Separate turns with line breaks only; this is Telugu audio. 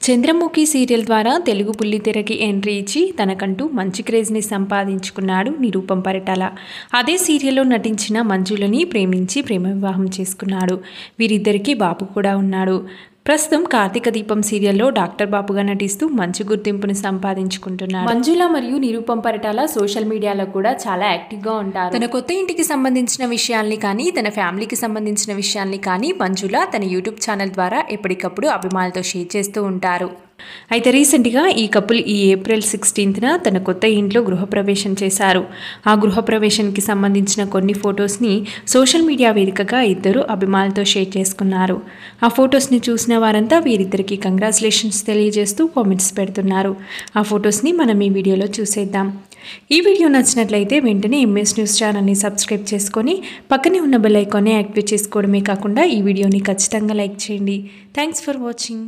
చంద్రముఖి సీరియల్ ద్వారా తెలుగు బుల్లితెరకి ఎంట్రీ ఇచ్చి తనకంటూ మంచి క్రేజ్ని సంపాదించుకున్నాడు నిరూపం పరిటాల. అదే సీరియల్లో నటించిన మంజులని ప్రేమించి ప్రేమ వివాహం చేసుకున్నాడు. వీరిద్దరికీ బాబు కూడా ఉన్నాడు. ప్రస్తుతం కార్తీక దీపం సీరియల్లో డాక్టర్ బాబుగా నటిస్తూ మంచి గుర్తింపును సంపాదించుకుంటున్నారు. మంజుల మరియు నిరూపం పరిటాల సోషల్ మీడియాలో కూడా చాలా యాక్టివ్గా ఉంటారు. తన కొత్త ఇంటికి సంబంధించిన విషయాల్ని కానీ తన ఫ్యామిలీకి సంబంధించిన విషయాల్ని కానీ మంజుల తన యూట్యూబ్ ఛానల్ ద్వారా ఎప్పటికప్పుడు అభిమానులతో షేర్ చేస్తూ ఉంటారు. అయితే రీసెంట్గా ఈ కపుల్ ఈ ఏప్రిల్ 16న తన కొత్త ఇంట్లో గృహప్రవేశం చేశారు. ఆ గృహప్రవేశానికి సంబంధించిన కొన్ని ఫొటోస్ని సోషల్ మీడియా వేదికగా ఇద్దరు అభిమానులతో షేర్ చేసుకున్నారు. ఆ ఫొటోస్ని చూసిన వారంతా వీరిద్దరికి కంగ్రాచులేషన్స్ తెలియజేస్తూ కామెంట్స్ పెడుతున్నారు. ఆ ఫొటోస్ని మనం ఈ వీడియోలో చూసేద్దాం. ఈ వీడియో నచ్చినట్లయితే వెంటనే ఎంఎస్ న్యూస్ ఛానల్ని సబ్స్క్రైబ్ చేసుకొని పక్కనే ఉన్న బెల్ ఐకాన్ని యాక్టివేట్ చేసుకోవడమే కాకుండా ఈ వీడియోని ఖచ్చితంగా లైక్ చేయండి. Thanks for watching.